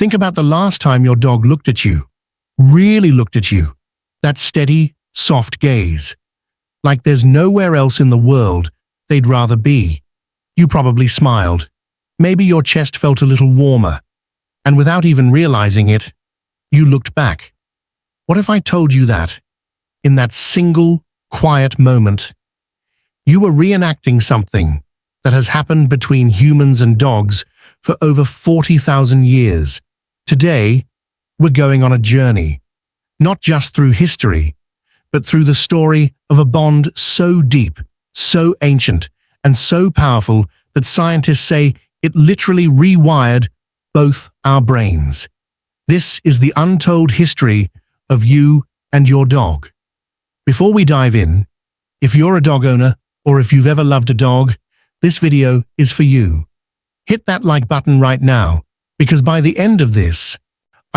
Think about the last time your dog looked at you, really looked at you. That steady, soft gaze. Like there's nowhere else in the world they'd rather be. You probably smiled. Maybe your chest felt a little warmer. And without even realizing it, you looked back. What if I told you that, in that single, quiet moment, you were reenacting something that has happened between humans and dogs for over 40,000 years? Today, we're going on a journey, not just through history, but through the story of a bond so deep, so ancient, and so powerful that scientists say it literally rewired both our brains. This is the untold history of you and your dog. Before we dive in, if you're a dog owner or if you've ever loved a dog, this video is for you. Hit that like button right now, because by the end of this,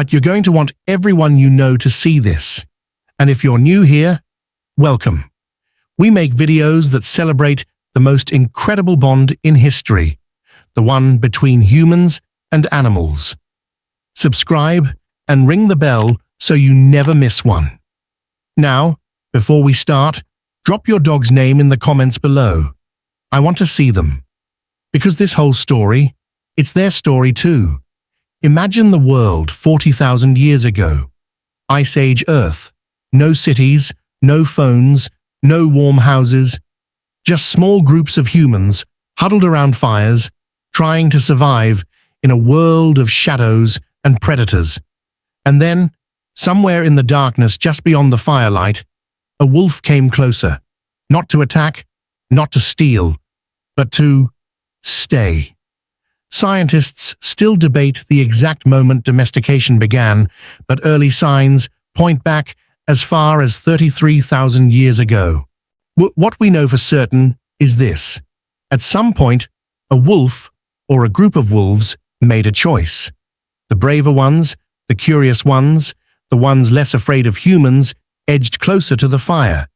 you're going to want everyone you know to see this. And if you're new here, welcome. We make videos that celebrate the most incredible bond in history, the one between humans and animals. Subscribe and ring the bell so you never miss one. Now, before we start, drop your dog's name in the comments below. I want to see them. Because this whole story, it's their story too. Imagine the world 40,000 years ago. Ice Age Earth. No cities, no phones, no warm houses. Just small groups of humans huddled around fires, trying to survive in a world of shadows and predators. And then, somewhere in the darkness just beyond the firelight, a wolf came closer. Not to attack, not to steal, but to stay. Scientists still debate the exact moment domestication began, but early signs point back as far as 33,000 years ago. What we know for certain is this. At some point, a wolf, or a group of wolves, made a choice. The braver ones, the curious ones, the ones less afraid of humans, edged closer to the fire.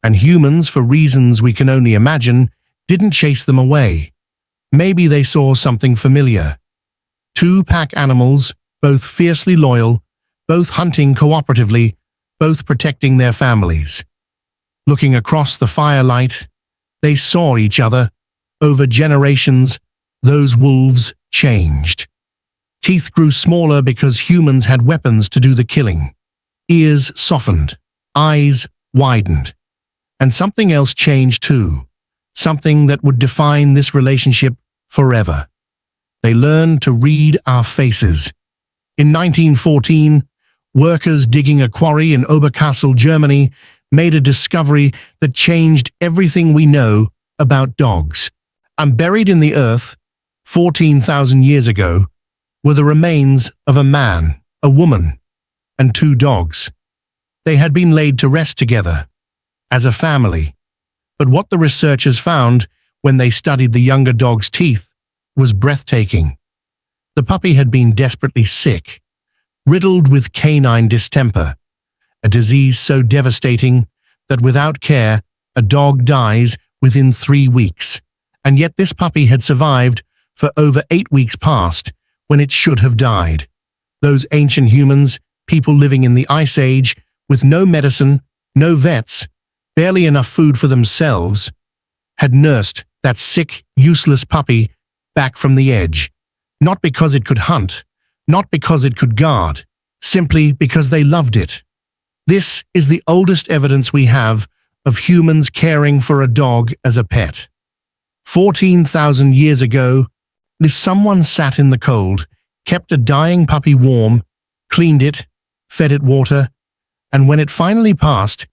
And humans, for reasons we can only imagine, didn't chase them away. Maybe they saw something familiar. Two pack animals, both fiercely loyal, both hunting cooperatively, both protecting their families. Looking across the firelight, they saw each other. Over generations, those wolves changed. Teeth grew smaller because humans had weapons to do the killing. Ears softened, eyes widened. And something else changed too. Something that would define this relationship forever. They learned to read our faces. In 1914, workers digging a quarry in Oberkassel, Germany, made a discovery that changed everything we know about dogs. And buried in the earth, 14,000 years ago, were the remains of a man, a woman, and two dogs. They had been laid to rest together, as a family. But what the researchers found when they studied the younger dog's teeth was breathtaking. The puppy had been desperately sick, riddled with canine distemper, a disease so devastating that without care, a dog dies within 3 weeks. And yet this puppy had survived for over 8 weeks past when it should have died. Those ancient humans, people living in the Ice Age, with no medicine, no vets, barely enough food for themselves, had nursed that sick, useless puppy back from the edge. Not because it could hunt, not because it could guard, simply because they loved it. This is the oldest evidence we have of humans caring for a dog as a pet. 14,000 years ago, someone sat in the cold, kept a dying puppy warm, cleaned it, fed it water, and when it finally passed,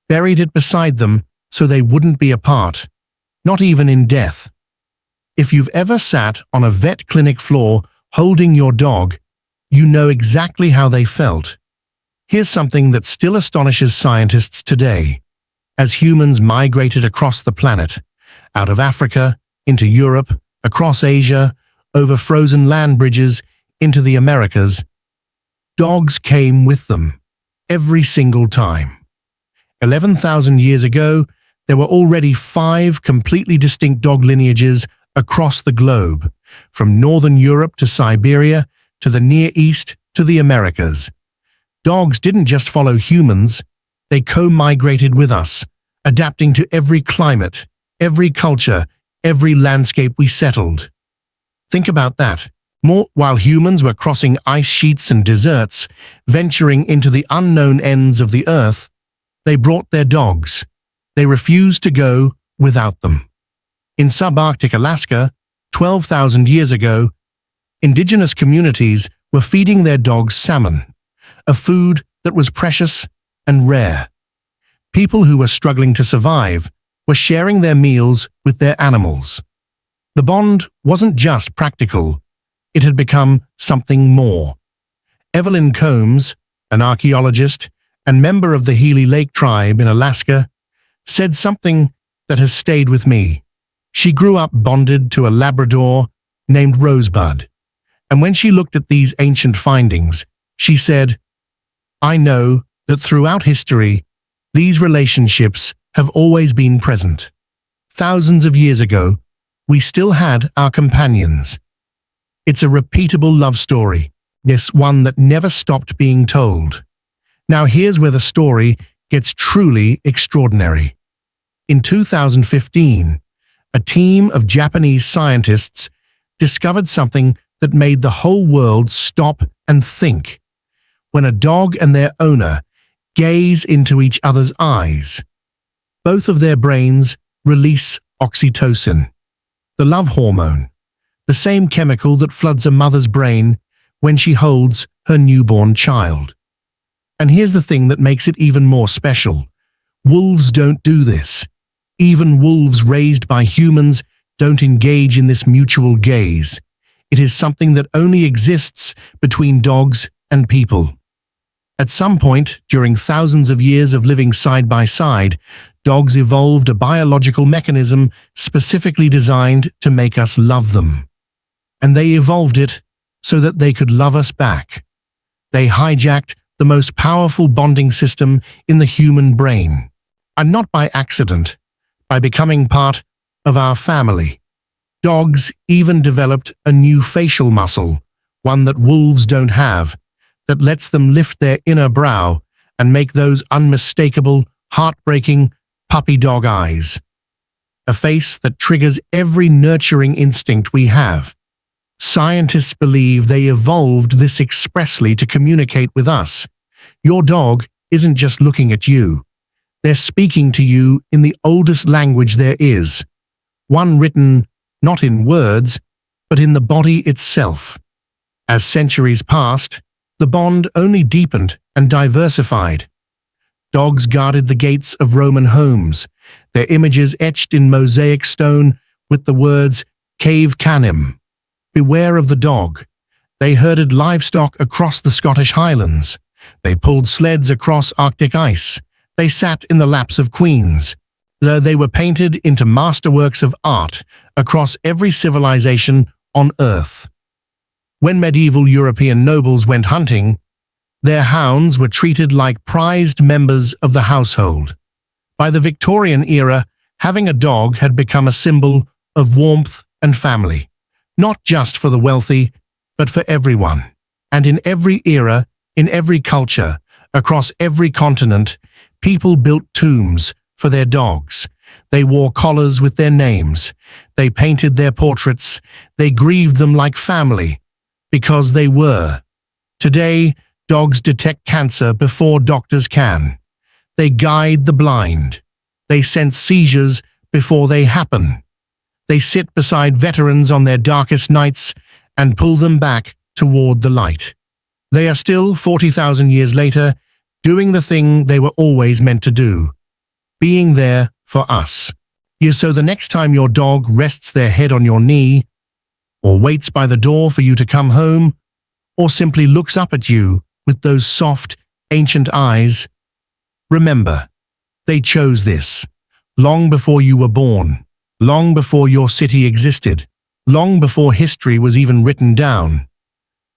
buried it beside them so they wouldn't be apart, not even in death. If you've ever sat on a vet clinic floor holding your dog, you know exactly how they felt. Here's something that still astonishes scientists today. As humans migrated across the planet, out of Africa, into Europe, across Asia, over frozen land bridges, into the Americas, dogs came with them, every single time. 11,000 years ago, there were already 5 completely distinct dog lineages across the globe, from northern Europe to Siberia to the Near East to the Americas. Dogs didn't just follow humans, they co-migrated with us, adapting to every climate, every culture, every landscape we settled. Think about that. While humans were crossing ice sheets and deserts, venturing into the unknown ends of the earth, they brought their dogs. They refused to go without them. In subarctic Alaska, 12,000 years ago, indigenous communities were feeding their dogs salmon, a food that was precious and rare. People who were struggling to survive were sharing their meals with their animals. The bond wasn't just practical, it had become something more. Evelyn Combs, an archaeologist and member of the Healy Lake tribe in Alaska, said something that has stayed with me. She grew up bonded to a Labrador named Rosebud, and when she looked at these ancient findings, she said, "I know that throughout history, these relationships have always been present. Thousands of years ago, we still had our companions." It's a repeatable love story, yes, one that never stopped being told. Now here's where the story gets truly extraordinary. In 2015, a team of Japanese scientists discovered something that made the whole world stop and think. When a dog and their owner gaze into each other's eyes, both of their brains release oxytocin, the love hormone, the same chemical that floods a mother's brain when she holds her newborn child. And here's the thing that makes it even more special. Wolves don't do this. Even wolves raised by humans don't engage in this mutual gaze. It is something that only exists between dogs and people. At some point, during thousands of years of living side by side, dogs evolved a biological mechanism specifically designed to make us love them. And they evolved it so that they could love us back. They hijacked the most powerful bonding system in the human brain. And not by accident, by becoming part of our family. Dogs even developed a new facial muscle, one that wolves don't have, that lets them lift their inner brow and make those unmistakable, heartbreaking puppy dog eyes. A face that triggers every nurturing instinct we have. Scientists believe they evolved this expressly to communicate with us. Your dog isn't just looking at you. They're speaking to you in the oldest language there is, one written not in words, but in the body itself. As centuries passed, the bond only deepened and diversified. Dogs guarded the gates of Roman homes, their images etched in mosaic stone with the words Cave Canem, beware of the dog. They herded livestock across the Scottish Highlands. They pulled sleds across Arctic ice. They sat in the laps of queens. They were painted into masterworks of art across every civilization on Earth. When medieval European nobles went hunting, their hounds were treated like prized members of the household. By the Victorian era, having a dog had become a symbol of warmth and family, not just for the wealthy, but for everyone. And in every era, in every culture, across every continent, people built tombs for their dogs. They wore collars with their names. They painted their portraits. They grieved them like family, because they were. Today, dogs detect cancer before doctors can. They guide the blind. They sense seizures before they happen. They sit beside veterans on their darkest nights and pull them back toward the light. They are still, 40,000 years later, doing the thing they were always meant to do, being there for us. So the next time your dog rests their head on your knee, or waits by the door for you to come home, or simply looks up at you with those soft, ancient eyes, remember, they chose this, long before you were born, long before your city existed, long before history was even written down.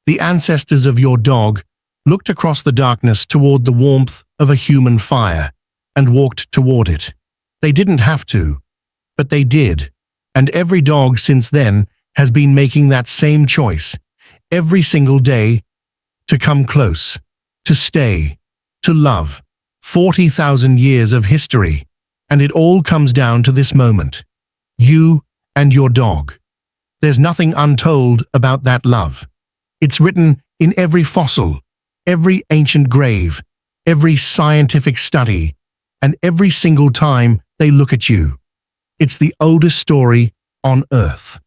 The ancestors of your dog looked across the darkness toward the warmth of a human fire and walked toward it. They didn't have to, but they did, and every dog since then has been making that same choice. every single day to come close, to stay, to love. 40,000 years of history, and it all comes down to this moment. You and your dog. There's nothing untold about that love. It's written in every fossil, every ancient grave, every scientific study, and every single time they look at you. It's the oldest story on Earth,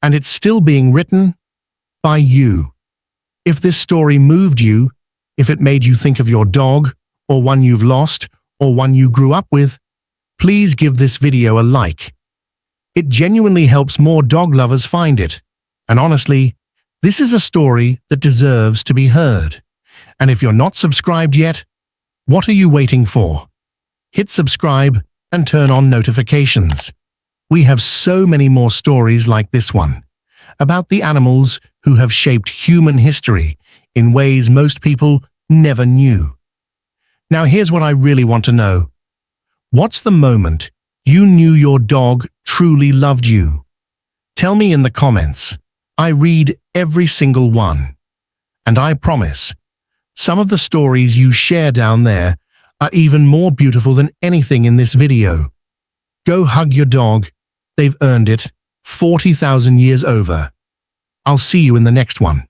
and it's still being written by you. If this story moved you, if it made you think of your dog, or one you've lost, or one you grew up with, please give this video a like. It genuinely helps more dog lovers find it. And honestly, this is a story that deserves to be heard. And if you're not subscribed yet, what are you waiting for? Hit subscribe and turn on notifications. We have so many more stories like this one, about the animals who have shaped human history in ways most people never knew. Now here's what I really want to know. What's the moment you knew your dog truly loved you? Tell me in the comments. I read every single one. And I promise, some of the stories you share down there are even more beautiful than anything in this video. Go hug your dog. They've earned it. 40,000 years over. I'll see you in the next one.